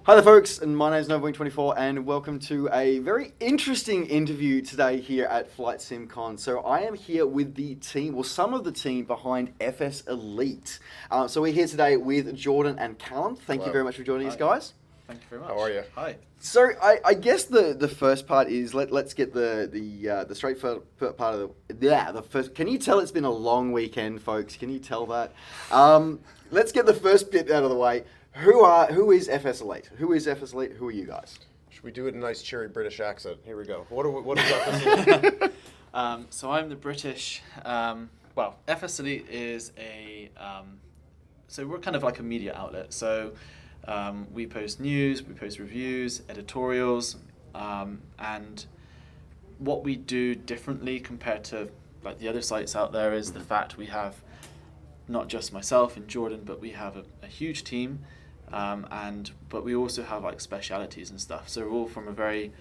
Hi there folks, and my name is NovaWing24 and welcome to a very interesting interview today here at FlightSimCon. So I am here with the team, well some of the team behind FSElite. So we're here today with Jordan and Callum. Thank you very much for joining us, guys. Thank you very much. How are you? Hi. So I guess the first part is let's get the straightforward part of the first. Can you tell it's been a long weekend, folks? Can you tell that? Let's get the first bit out of the way. Who is FSElite? Who is FSElite? Who are you guys? Should we do it in a nice cheery British accent? Here we go. What is FSElite? So I'm the British. FSElite is so we're kind of like a media outlet. So we post news, we post reviews, editorials, and what we do differently compared to like the other sites out there is the fact we have not just myself and Jordan, but we have a huge team. But we also have like specialities and stuff. So we're all from a very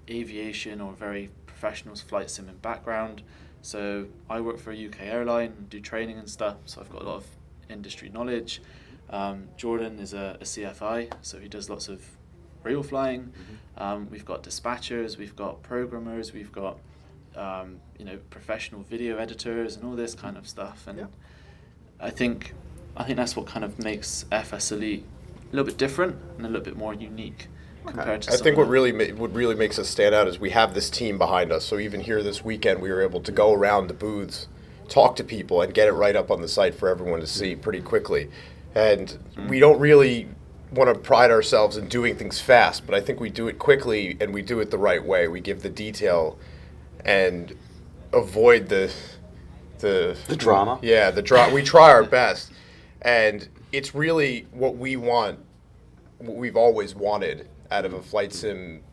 aviation or very professional flight sim background. So I work for a UK airline, do training and stuff. So I've got a lot of industry knowledge. Jordan is a CFI, so he does lots of real flying. We've got dispatchers, we've got programmers, we've got professional video editors and all this kind of stuff. And I think that's what kind of makes FSElite a little bit different and a little bit more unique compared to. I think what really makes us stand out is we have this team behind us. So even here this weekend, we were able to go around the booths, talk to people, and get it right up on the site for everyone to see pretty quickly. And we don't really want to pride ourselves in doing things fast, but I think we do it quickly and we do it the right way. We give the detail and avoid the drama. Yeah, the drama. We try our best. And it's really what we want, what we've always wanted out of a flight sim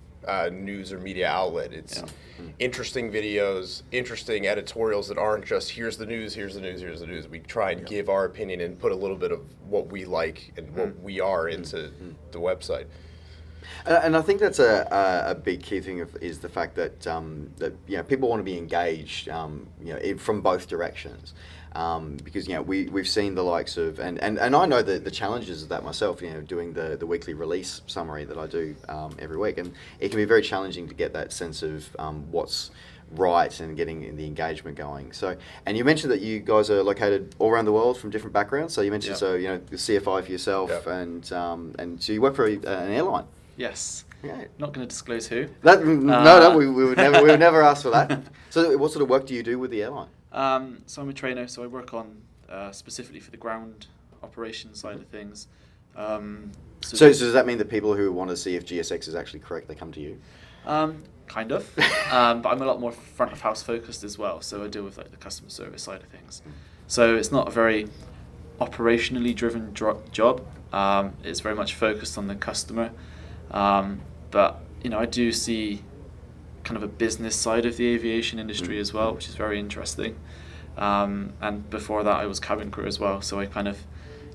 news or media outlet. It's interesting videos, interesting editorials that aren't just here's the news, here's the news, here's the news. We try and give our opinion and put a little bit of what we like and what we are into the website. And I think that's a big key thing is the fact that people want to be engaged from both directions. Because we've seen the likes of and I know the challenges of that myself, doing the weekly release summary that I do every week, and it can be very challenging to get that sense of what's right and getting the engagement going. So, and you mentioned that you guys are located all around the world from different backgrounds. So you mentioned the CFI for yourself, and so you work for an airline. Yes. Yeah. Not going to disclose who. No, we would never ask for that. So what sort of work do you do with the airline? So I'm a trainer, so I work on specifically for the ground operations side of things. So does that mean that people who want to see if GSX is actually correct, they come to you? Kind of, but I'm a lot more front of house focused as well. So I deal with like the customer service side of things. So it's not a very operationally driven job. It's very much focused on the customer. But I do see kind of a business side of the aviation industry as well, which is very interesting. And before that, I was cabin crew as well, so I kind of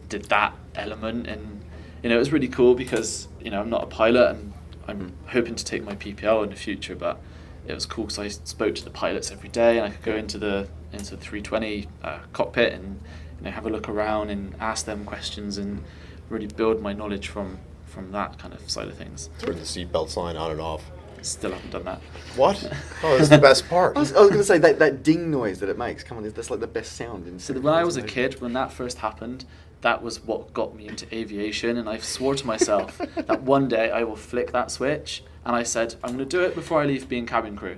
did that element, and it was really cool because I'm not a pilot, and I'm hoping to take my PPL in the future. But it was cool because I spoke to the pilots every day, and I could go into the 320 cockpit and have a look around and ask them questions and really build my knowledge from that kind of side of things. Turn the seatbelt sign on and off. Still haven't done that. What? Oh, that's the best part. I was going to say that ding noise that it makes. Come on, that's like the best sound. So when I was a kid, when that first happened, that was what got me into aviation, and I swore to myself that one day I will flick that switch. And I said, I'm going to do it before I leave being cabin crew.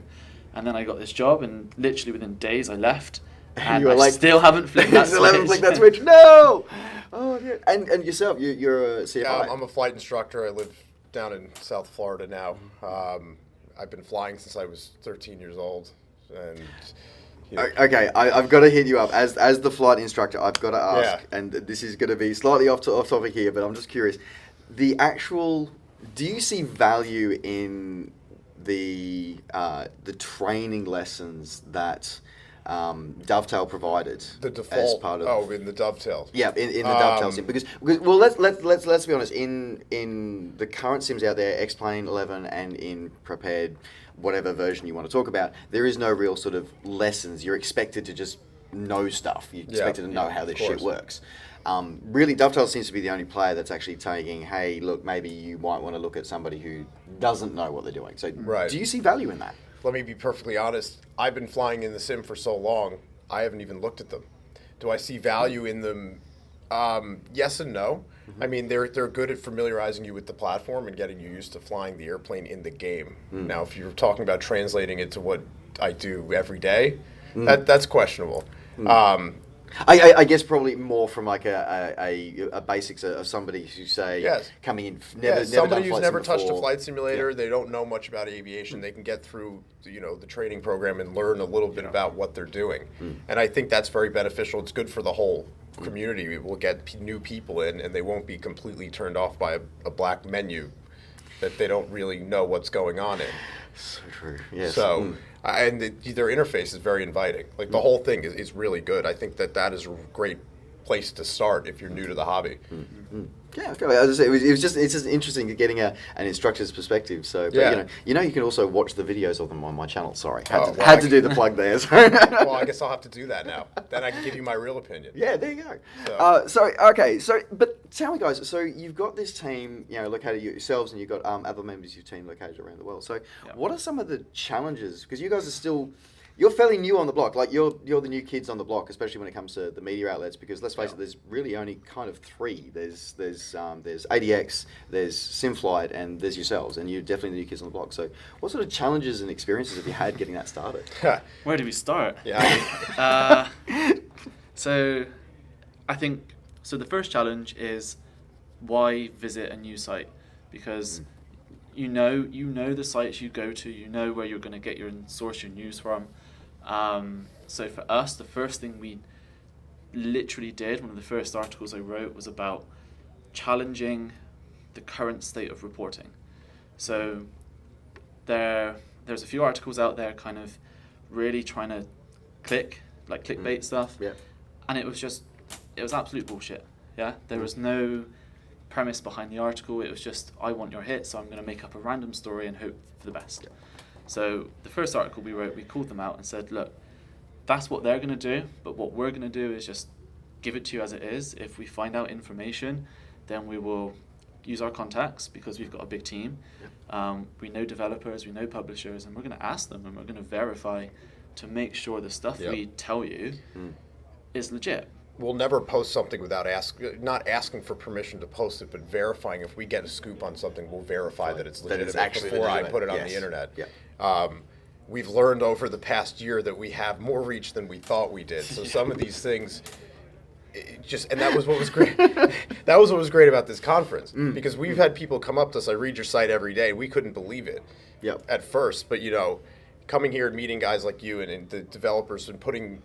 And then I got this job, and literally within days I left. And I still haven't flicked that switch. Still haven't flicked that switch. No. Oh dear. And yourself, you're a CFI. Yeah, I'm a flight instructor. I live down in South Florida now. I've been flying since I was 13 years old, and okay, I've got to hit you up as the flight instructor. I've got to ask, and this is going to be slightly off topic here, but I'm just curious. Do you see value in the training lessons that Dovetail provided the default as part of in the Dovetail. Yeah, in the Dovetail sim because well let's be honest, in the current sims out there, X-Plane 11 and in Prepared, whatever version you want to talk about, there is no real sort of lessons. You're expected to just know stuff. You're expected to know how this shit works. really Dovetail seems to be the only player that's actually taking, hey, look, maybe you might want to look at somebody who doesn't know what they're doing. So Right. do you see value in that? Let me be perfectly honest. I've been flying in the sim for so long, I haven't even looked at them. Do I see value in them? Yes and no. I mean, they're good at familiarizing you with the platform and getting you used to flying the airplane in the game. Now, if you're talking about translating it to what I do every day, that's questionable. I guess probably more from like a basics of somebody who say Yes. coming in Yeah, never somebody done who's flight never sim touched a before. flight simulator, they don't know much about aviation, they can get through the training program and learn a little bit about what they're doing. And I think that's very beneficial. It's good for the whole community. We will get new people in, and they won't be completely turned off by a black menu that they don't really know what's going on in. So true. Yes. So, and their interface is very inviting. Like the whole thing is really good. I think that is a great place to start if you're new to the hobby. Yeah, okay. As I say, it's just interesting getting an instructor's perspective. So, but, Yeah. you can also watch the videos of them on my channel. Sorry, Well, had I to do the plug there. So. Well, I guess I'll have to do that now. Then I can give you my real opinion. Yeah, there you So- go. But tell me, guys. So you've got this team, located yourselves, and you've got other members of your team located around the world. So, what are some of the challenges? Because you guys are still, you're fairly new on the block. Like you're the new kids on the block, especially when it comes to the media outlets. Because let's face it, there's really only kind of three. There's ADX, there's FlightSimCon, and there's yourselves, and you're definitely the new kids on the block. So, what sort of challenges and experiences have you had getting that started? Where do we start? Yeah. So, I think the first challenge is why visit a new site, because you know the sites you go to, you know where you're going to get your source your news from. So for us, the first thing we literally did, one of the first articles I wrote was about challenging the current state of reporting. So there's a few articles out there kind of really trying to clickbait stuff. Yeah. And it was absolute bullshit. Yeah, there was no premise behind the article. It was just, I want your hit, so I'm going to make up a random story and hope for the best. So the first article we wrote, we called them out and said, look, that's what they're going to do, but what we're going to do is just give it to you as it is. If we find out information, then we will use our contacts, because we've got a big team. We know developers, we know publishers, and we're going to ask them, and we're going to verify to make sure the stuff we tell you is legit. We'll never post something without not asking for permission to post it, but verifying. If we get a scoop on something, we'll verify that it's legitimate actually before I legitimate. put it on Yes. the internet. Yeah. We've learned over the past year that we have more reach than we thought we did. So some of these things, and that was what was great. That was what was great about this conference, because we've had people come up to us. I read your site every day. We couldn't believe it at first, but coming here and meeting guys like you and the developers and putting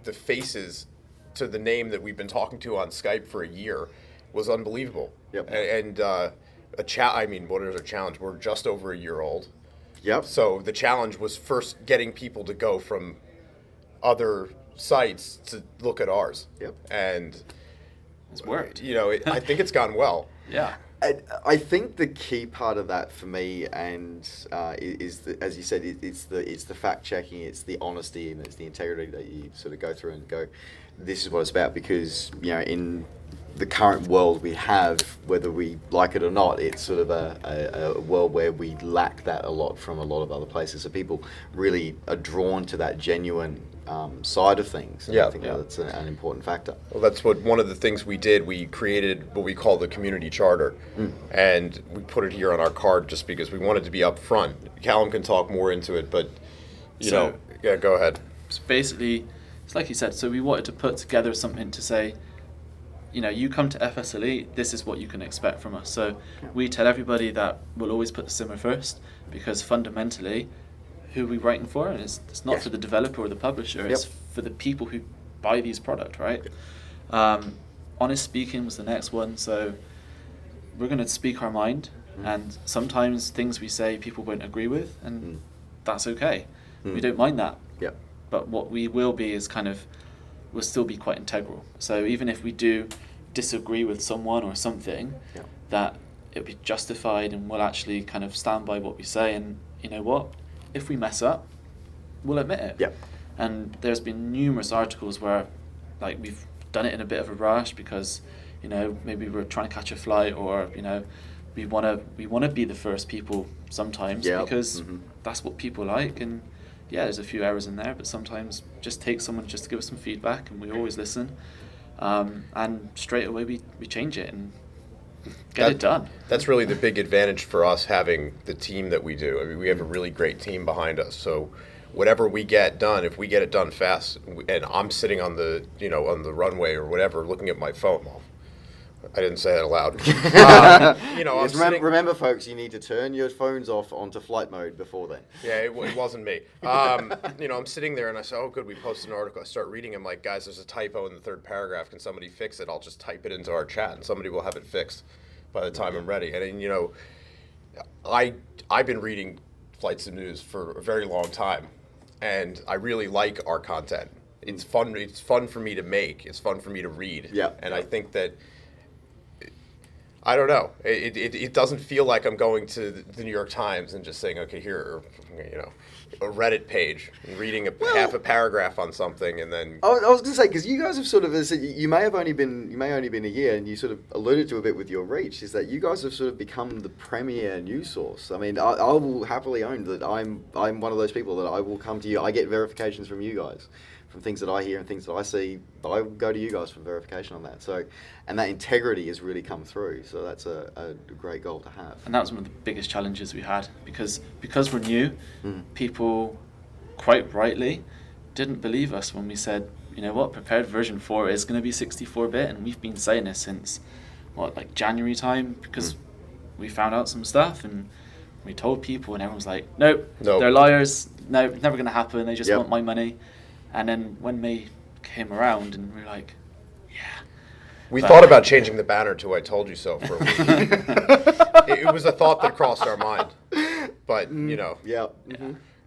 the faces to the name that we've been talking to on Skype for a year was unbelievable. Yep. And what is our challenge? We're just over a year old. Yep. So the challenge was first getting people to go from other sites to look at ours. Yep. And It's worked. I think it's gone well. Yeah. I think the key part of that for me, and is as you said, it's the fact checking, it's the honesty, and it's the integrity that you sort of go through and go, this is what it's about. Because in the current world we have, whether we like it or not, it's sort of a world where we lack that a lot from a lot of other places. So people really are drawn to that genuine side of things. And I think that's an important factor. Well, that's one of the things we did. We created what we call the community charter, and we put it here on our card just because we wanted to be up front. Callum can talk more into it, but go ahead. So basically, it's like you said, so we wanted to put together something to say, you come to FSElite, this is what you can expect from us. So we tell everybody that we'll always put the simmer first, because fundamentally, who are we writing for? And it's not for the developer or the publisher, it's for the people who buy these products, right? Honest speaking was the next one. So we're going to speak our mind, and sometimes things we say people won't agree with, and that's okay. We don't mind that. Yep. But what we will be is will still be quite integral. So even if we do disagree with someone or something, that it'll be justified, and we'll actually kind of stand by what we say. And you know what? If we mess up, we'll admit it. Yep. And there's been numerous articles where we've done it in a bit of a rush because, you know, maybe we're trying to catch a flight, or, you know, we wanna be the first people sometimes because that's what people like. And yeah, there's a few errors in there, but sometimes just take someone just to give us some feedback, and we always listen. And straight away we change it and get it done. That's really the big advantage for us, having the team that we do. I mean, we have a really great team behind us. So whatever we get done, if we get it done fast, and I'm sitting on the runway or whatever, looking at my phone. Well, I didn't say that aloud. Yes, remember, folks, you need to turn your phones off onto flight mode before then. Yeah, it wasn't me. I'm sitting there and I say, oh, good, we posted an article. I start reading. I'm like, guys, there's a typo in the third paragraph. Can somebody fix it? I'll just type it into our chat, and somebody will have it fixed by the time I'm ready. And you know, I've been reading Flight Sim News for a very long time, and I really like our content. It's fun. It's fun for me to make. It's fun for me to read. Yeah. And I think that, I don't know. It doesn't feel like I'm going to the New York Times and just saying, okay, here, you know, a Reddit page and reading half a paragraph on something, and then. I was going to say, because you guys have sort of, you may only been a year, and you sort of alluded to a bit with your reach, is that you guys have sort of become the premier news source. I mean, I will happily own that I'm one of those people that I will come to you. I get verifications from you guys. From things that I hear and things that I see, I go to you guys for verification on that. So, and that integrity has really come through. So that's a great goal to have. And that was one of the biggest challenges we had, because we're new, people quite rightly didn't believe us when we said, you know what, prepared version 4 is going to be 64-bit, and we've been saying this since like January time, because we found out some stuff and we told people, and everyone was like, nope. They're liars. No, it's never going to happen. They just want my money. And then when May came around, and we were like, yeah. We thought about changing the banner to "I told you so" for a week. It was a thought that crossed our mind. But, you know. Yeah.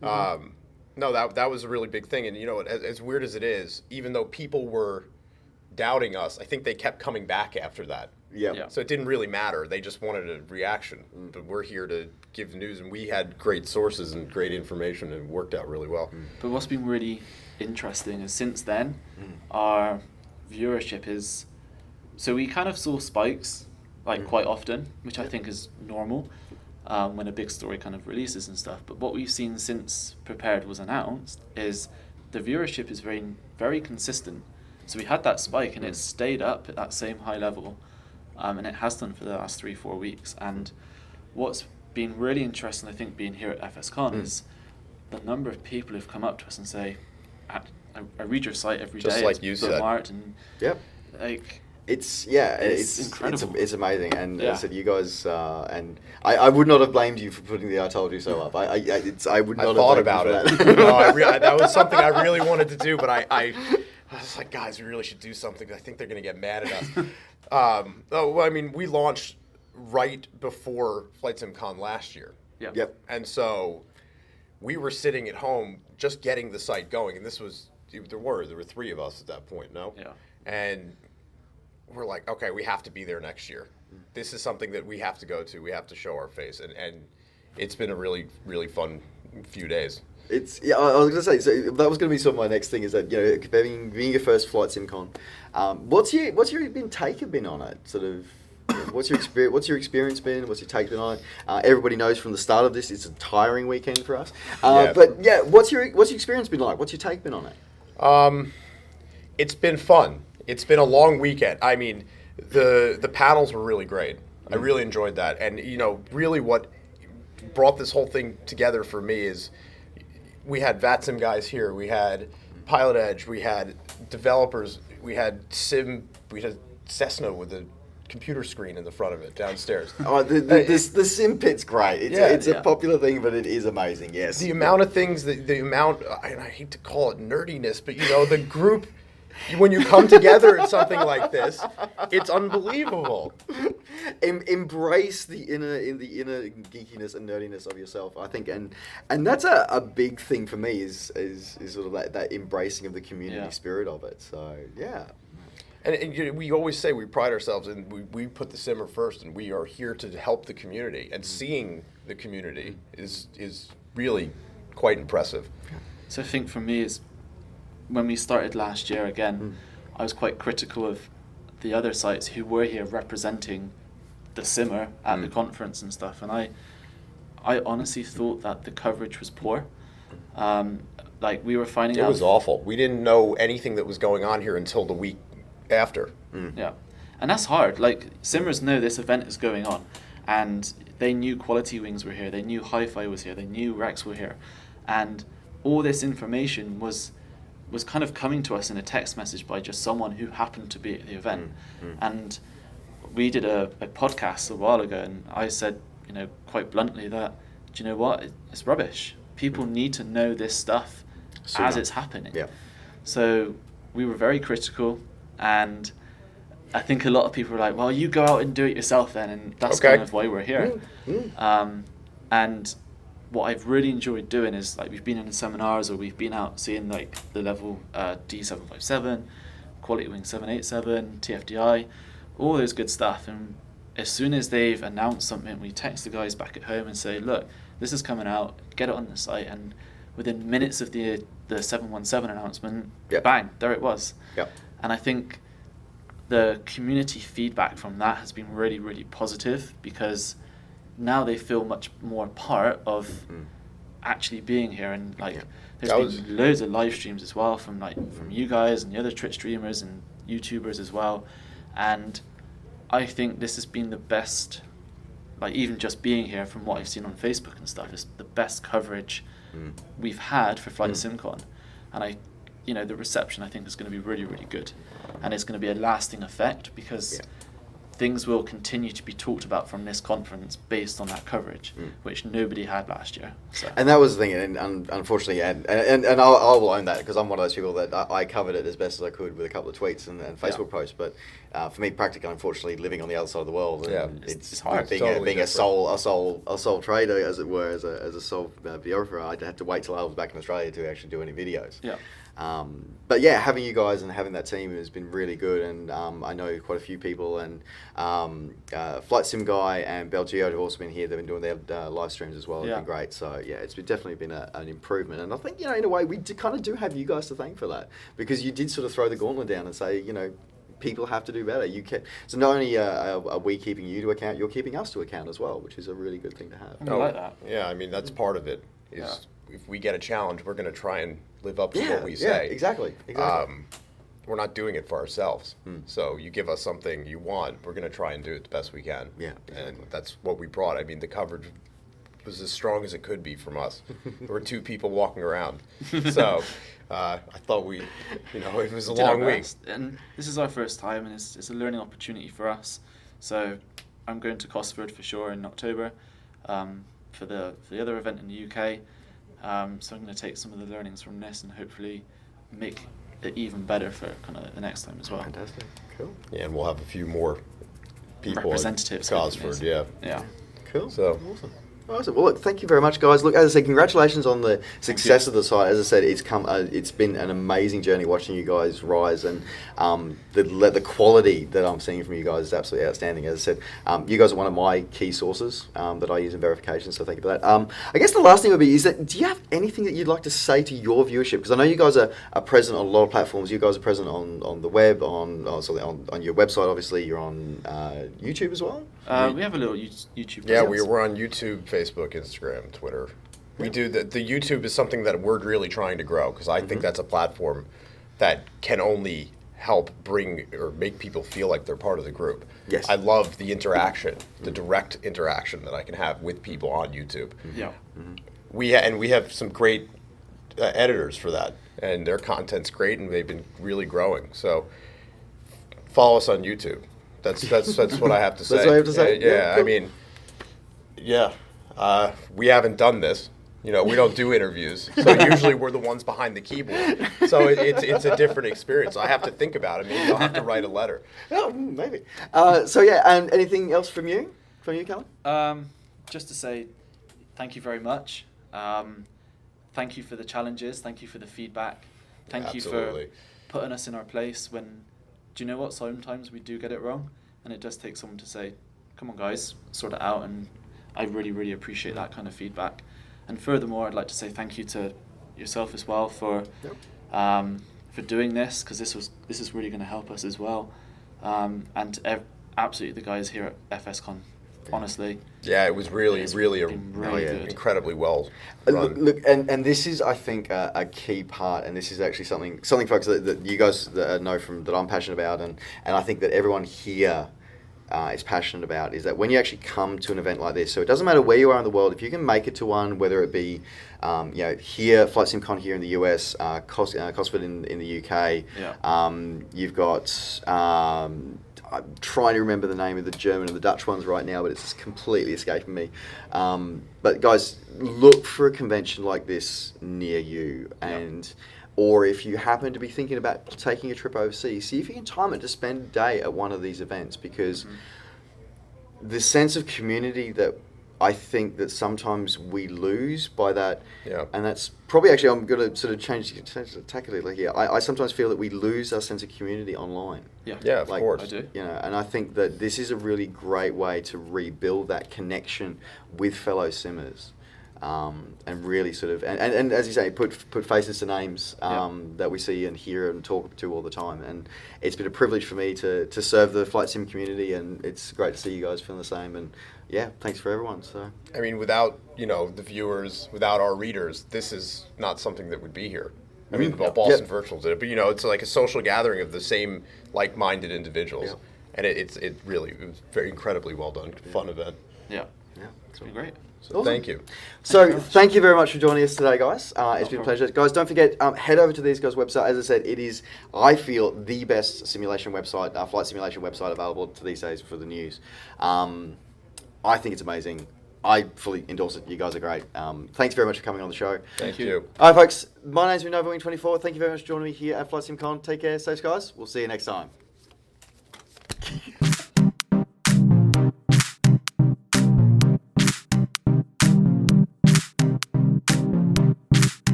No, that was a really big thing. And, you know, as weird as it is, even though people were doubting us, I think they kept coming back after that. Yeah. So it didn't really matter. They just wanted a reaction. But we're here to give news, and we had great sources and great information, and it worked out really well. But what's been really interesting is since then, our viewership is, so we kind of saw spikes like quite often, which I think is normal when a big story kind of releases and stuff. But what we've seen since Prepared was announced is the viewership is very, very consistent. So we had that spike, and it stayed up at that same high level, and it has done for the last 3-4 weeks. And what's been really interesting, I think, being here at FSCon is the number of people who've come up to us and say, I read your site every day. Just like you said. And like, it's incredible. It's amazing, and as I said, you guys, and I would not have blamed you for putting the "I told you so" up. I would not. I thought about it. That was something I really wanted to do, but I was like, guys, we really should do something. I think they're going to get mad at us. I mean, we launched right before FlightSimCon last year. Yep. And so we were sitting at home just getting the site going, and there were 3 of us at that point, no? Yeah. And we're like, okay, we have to be there next year. This is something that we have to go to. We have to show our face, and it's been a really, really fun few days. I was going to say, so that was going to be sort of my next thing, is that, you know, being your first FlightSimCon, what's your take been on it? Sort of, you know, what's your experience been? What's your take been on it? Everybody knows from the start of this, it's a tiring weekend for us. But yeah, what's your experience been like? What's your take been on it? It's been fun. It's been a long weekend. I mean, the panels were really great. I really enjoyed that. And, you know, really what brought this whole thing together for me is we had VATSIM guys here. We had Pilot Edge. We had developers. We had Cessna with a computer screen in the front of it downstairs. The sim pit's great. It's a popular thing, but it is amazing. Yes. The amount of things, the amount, and I hate to call it nerdiness, but, you know, the group, when you come together at something like this, it's unbelievable. Embrace the inner geekiness and nerdiness of yourself, I think, and that's a big thing for me is sort of that embracing of the community spirit of it. So yeah. And you know, we always say we pride ourselves and we put the simmer first, and we are here to help the community. And seeing the community is really quite impressive. So I think for me is when we started last year again, I was quite critical of the other sites who were here representing the simmer at the conference and stuff, and I honestly thought that the coverage was poor. Like, we were finding out... It was awful. We didn't know anything that was going on here until the week after. Yeah. And that's hard. Like, simmers know this event is going on, and they knew Quality Wings were here, they knew Hi-Fi was here, they knew Rex were here, and all this information was kind of coming to us in a text message by just someone who happened to be at the event. And we did a podcast a while ago, and I said, quite bluntly that, do you know what? It's rubbish. People need to know this stuff as it's happening. Yeah. So we were very critical, and I think a lot of people were like, well, you go out and do it yourself then, and that's kind of why we're here. And what I've really enjoyed doing is, like, we've been in seminars, or we've been out seeing, like, the level D757, Quality Wing 787, TFDI, all those good stuff. And as soon as they've announced something, we text the guys back at home and say, look, this is coming out, get it on the site. And within minutes of the 717 announcement, bang, there it was. And I think the community feedback from that has been really, really positive, because now they feel much more part of actually being here. And like, there's been loads of live streams as well from you guys and the other Twitch streamers and YouTubers as well. And I think this has been the best, like, even just being here, from what I've seen on Facebook and stuff, is the best coverage we've had for FlightSimCon. And the reception, I think, is going to be really, really good. And it's going to be a lasting effect, because things will continue to be talked about from this conference based on that coverage, which nobody had last year. So. And that was the thing, and unfortunately, and I'll own that, because I'm one of those people that I covered it as best as I could with a couple of tweets and Facebook posts. But for me, practically, unfortunately, living on the other side of the world, it's hard. Being a sole trader, as it were, as a sole videographer, I had to wait till I was back in Australia to actually do any videos. But yeah, having you guys and having that team has been really good, and I know quite a few people, and FlightSim Guy and BelGeode have also been here. They've been doing their live streams as well. It's been great. So yeah, it's definitely been an improvement, and I think, in a way, we kind of do have you guys to thank for that, because you did sort of throw the gauntlet down and say, people have to do better. So not only are we keeping you to account, you're keeping us to account as well, which is a really good thing to have. I like that. Yeah, I mean, that's part of it. If we get a challenge, we're going to try and live up to what we say. Yeah, exactly. We're not doing it for ourselves. So you give us something you want, we're going to try and do it the best we can. Yeah, and that's what we brought. I mean, the coverage was as strong as it could be from us. There were two people walking around. So I thought it was a long week. And this is our first time, and it's a learning opportunity for us. So I'm going to Cosford for sure in October for the other event in the UK. So I'm going to take some of the learnings from this and hopefully make it even better for kind of the next time as well. Fantastic. Cool. Yeah, and we'll have a few more people representatives at Cosford. Yeah. Cool. So awesome. Well, look, thank you very much, guys. Look, as I said, congratulations on the success of the site. As I said, it's been an amazing journey watching you guys rise, and the quality that I'm seeing from you guys is absolutely outstanding. As I said, you guys are one of my key sources that I use in verification, so thank you for that. I guess the last thing would be, is that, do you have anything that you'd like to say to your viewership? Because I know you guys are present on a lot of platforms. You guys are present on the web, on your website, obviously. You're on YouTube as well? We have a little YouTube. Yeah, we're on YouTube, Facebook, Instagram, Twitter. We do the YouTube is something that we're really trying to grow, because I think that's a platform that can only help bring or make people feel like they're part of the group. Yes. I love the interaction, the direct interaction that I can have with people on YouTube. Yeah. We have some great editors for that, and their content's great, and they've been really growing. So follow us on YouTube. That's what I have to say. That's what I have to say? Yeah, Cool. I mean, we haven't done this. We don't do interviews, so usually we're the ones behind the keyboard. So it's a different experience. I have to think about it. Maybe I'll have to write a letter. Oh, maybe. And anything else from you, Callum? Just to say thank you very much. Thank you for the challenges. Thank you for the feedback. Thank you for putting us in our place when, do you know what, sometimes we do get it wrong, and it does take someone to say, come on guys, sort it out, and I really, really appreciate that kind of feedback. And furthermore, I'd like to say thank you to yourself as well for for doing this, because this is really going to help us as well. Absolutely, the guys here at FSCon, honestly. Yeah, it was really been really good. incredibly well run. Look, and this is, I think, a key part, and this is actually something folks that you guys know from that I'm passionate about, and I think that everyone here is passionate about, is that when you actually come to an event like this, so it doesn't matter where you are in the world, if you can make it to one, whether it be here, FlightSimCon here in the US, COSFIT in the UK, you've got I'm trying to remember the name of the German and the Dutch ones right now, but it's just completely escaping me. But guys, look for a convention like this near you, or if you happen to be thinking about taking a trip overseas, see if you can time it to spend a day at one of these events, because the sense of community that I think that sometimes we lose by that, and that's probably actually, I'm going to sort of change the tack a little here. I sometimes feel that we lose our sense of community online. Yeah, of course. I do. And I think that this is a really great way to rebuild that connection with fellow simmers, and really sort of, and as you say, put faces to names that we see and hear and talk to all the time. And it's been a privilege for me to serve the flight sim community, and it's great to see you guys feeling the same. And yeah, thanks for everyone. So I mean, without the viewers, without our readers, this is not something that would be here. I mean, Boston Virtual did it, but it's like a social gathering of the same like-minded individuals, and it was very incredibly well done, fun event. Yeah, it's been great. So thank you. So thank you very much for joining us today, guys. It's been a pleasure. Guys, don't forget, head over to these guys' website. As I said, it is, I feel, the best simulation website, flight simulation website available to these days for the news. I think it's amazing. I fully endorse it. You guys are great. Thanks very much for coming on the show. Thank you. All right, folks. My name's been NovaWing24. Thank you very much for joining me here at FlightSimCon. Take care. Safe, guys. We'll see you next time.